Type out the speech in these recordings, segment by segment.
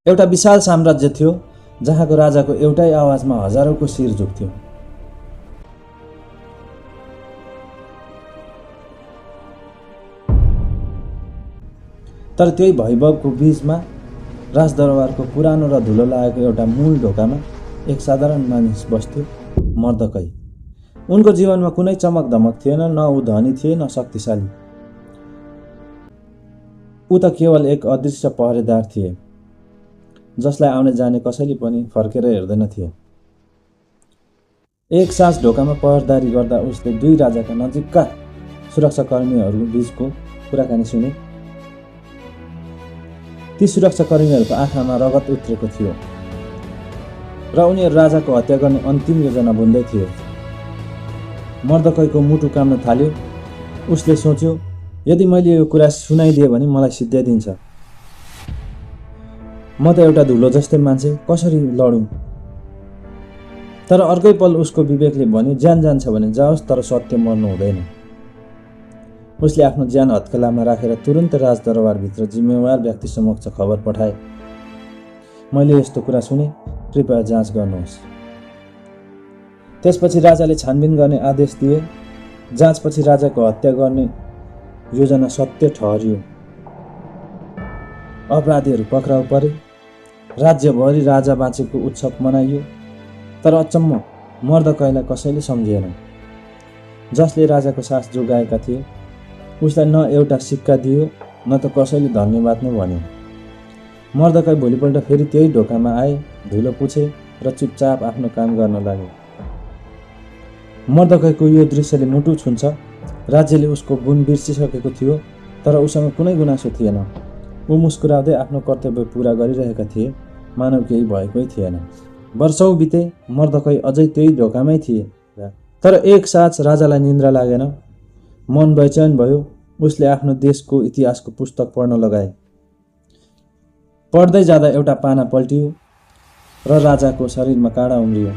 एउटा विशाल साम्राज्य थियो जहाँको राजाको एउटै आवाजमा हजारौंको शिर झुक्थ्यो। तर त्यही वैभवको बीचमा राजदरबारको पुरानो र धुलो लागेको एउटा मूल ढोकामा एक साधारण मानिस बस्थ्यो, मर्दकै। उनको जीवनमा कुनै चमक धमक थिएन, न ऊ धनी थिए न शक्तिशाली। ऊ त केवल एक अदृश्य पहरेदार थिए जसलाई आउने जाने कसैले पनि फर्केर हेर्दैन थिए। एक साँझ ढोकामा पहरेदारी गर्दा उसले दुई राजाका नजिकका सुरक्षाकर्मीहरू बीचको कुराकानी सुने। ती सुरक्षाकर्मीहरूको आँखामा रगत उत्रेको थियो र उनीहरू राजाको हत्या गर्ने अन्तिम योजना बुन्दै थिए। मर्दकैको मुटु काम्न थाल्यो। उसले सोच्यो, यदि मैले यो कुरा सुनाइदिएँ भने मलाई सिद्ध्याइदिन्छ। म त एउटा धुलो जस्तै मान्छे, कसरी लडौँ? तर अर्कै पल उसको विवेकले भन्यो, ज्यान जान्छ भने जाओस्, तर सत्य मर्नु हुँदैन। उसले आफ्नो ज्यान हत्केलामा राखेर तुरुन्त राजदरबारभित्र जिम्मेवार व्यक्ति समक्ष खबर पठाए, मैले यस्तो कुरा सुने, कृपया जाँच गर्नुहोस्। त्यसपछि राजाले छानबिन गर्ने आदेश दिए। जाँचपछि राजाको हत्या गर्ने योजना सत्य ठहरियो। अपराधीहरू पक्राउ परे। राज्यभरि राजा बाँचेको उत्सव मनाइयो। तर अचम्म, मर्दकैलाई कसैले सम्झिएन। जसले राजाको सास जोगाएका थिए उसलाई न एउटा सिक्का दियो न त कसैले धन्यवाद नै भन्यो। मर्दकै भोलिपल्ट फेरि त्यही ढोकामा आए, धुलो पुछे र चुपचाप आफ्नो काम गर्न लागे। मर्दकैको यो दृश्यले मुटु छुन्छ। राज्यले उसको गुण बिर्सिसकेको थियो, तर उसँग कुनै गुनासो थिएन। ऊ मुस्कुराउँदै आफ्नो कर्तव्य पूरा गरिरहेका थिए, मानव केही भएकै थिएन। वर्षौं बिते, मर्दकै अझै त्यही ढोकामै थिए। तर एक साँझ राजालाई निन्द्रा लागेन। मन बेचैन भयो। उसले आफ्नो देशको इतिहासको पुस्तक पढ्न लगाए। पढ्दै जाँदा एउटा पाना पल्टियो र राजाको शरीरमा काँडा उम्रियो।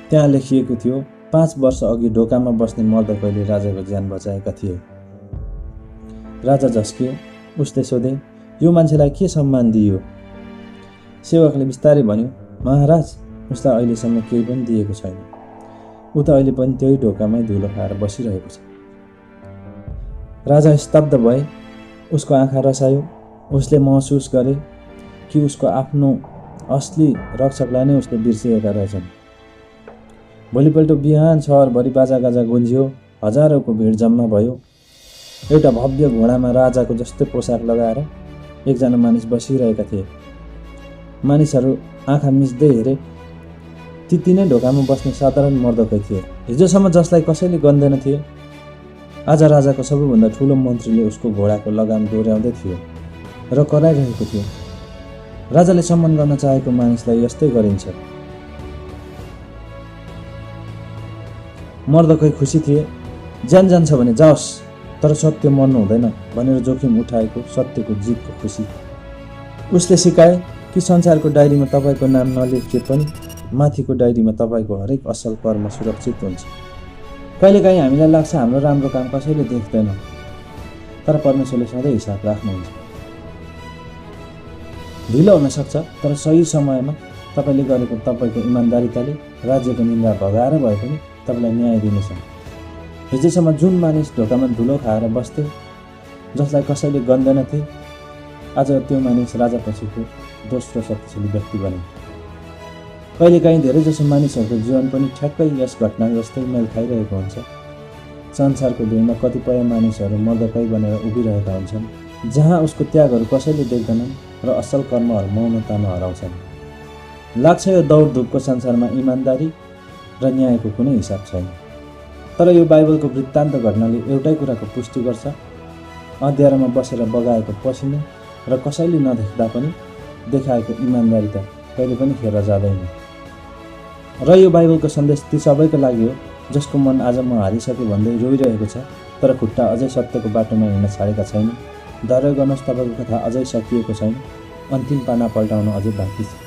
त्यहाँ लेखिएको थियो, 5 वर्ष अघि ढोकामा बस्ने मर्दकैले राजाको ज्यान बचाएका थिए। राजा झस्किए। उसले सोधे, यो मान्छेलाई के सम्मान दिइयो? सेवकले बिस्तारै भन्यो, महाराज, उसलाई अहिलेसम्म केही पनि दिएको छैन। ऊ त अहिले पनि त्यही ढोकामै धुलो खाएर बसिरहेको छ। राजा स्तब्ध भए। उसको आँखा रसायो। उसले महसुस गरे कि उसको आफ्नो असली रक्षकलाई नै उसले बिर्सिएका रहेछन्। भोलिपल्ट बिहान सहरभरि बाजागाजा गुन्जियो। हजारौंको भिड जम्मा भयो। एउटा भव्य घोडामा राजाको जस्तै पोसाक लगाएर एकजना मानिस बसिरहेका थिए। मानिसहरू आँखा मिच्दै हेरे। ती तीनै ढोकामा बस्ने साधारण मर्दकै थिए। हिजोसम्म जसलाई कसैले गन्दैन थिए, आज राजाको सबैभन्दा ठुलो मन्त्रीले उसको घोडाको लगाम दोहोऱ्याउँदै थियो र कराइरहेको थियो। राजाले सम्मान गर्न चाहेको मानिसलाई यस्तै गरिन्छ। मर्दकै खुसी थिए। ज्यान जान्छ भने जाओस्, तर सत्य मर्नु हुँदैन भनेर जोखिम उठाएको सत्यको जितको खुसी। उसले सिकाए कि संसारको डायरीमा तपाईको नाम नलेखिए पनि माथिको डायरीमा तपाईको हरेक असल कर्म सुरक्षित हुन्छ। कहिलेकाहीँ हामीलाई लाग्छ हाम्रो राम्रो काम कसैले देख्दैन, तर परमेश्वरले सधैँ हिसाब राख्नुहुन्छ। ढिलो हुन सक्छ, तर सही समयमा तपाईले गरेको तपाईको इमानदारिताले राज्यको निन्दा भगाएर भए पनि तपाईलाई न्याय दिनेछ। हिजोसम्म जुन मानिस ढोकामा धुलो खाएर बस्थे, जसलाई कसैले गन्दैनथे, आज त्यो मानिस राजापछिको दोस्रो शक्तिशाली व्यक्ति बने। कहिलेकाहीँ धेरैजसो मानिसहरूको जीवन पनि ठ्याक्कै यस घटना जस्तै मेल खाइरहेको हुन्छ। संसारको भिडमा कतिपय मानिसहरू मर्दकै बनेर उभिरहेका हुन्छन्, जहाँ उसको त्यागहरू कसैले देख्दैनन् र असल कर्महरू मौनतामा हराउँछन्। लाग्छ यो दौडधुपको संसारमा इमानदारी र न्यायको कुनै हिसाब छैन। तर यो बाइबलको वृत्तान्त घटनाले एउटै कुराको पुष्टि गर्छ, अँध्यारोमा बसेर बगाएको पसिना र कसैले नदेख्दा पनि देखाएको इमानदारिता कहिले पनि खेर जाँदैन। र यो बाइबलको सन्देश ती सबैको लागि हो जसको मन आज म हारिसके भन्दै रोइरहेको छ, तर खुट्टा अझै सत्यको बाटोमा हिँड्न छाडेका छैन। धैर्य गर्नुहोस्, तपाईँको कथा अझै सकिएको छैन। अन्तिम पाना पल्टाउन अझै बाँकी छ।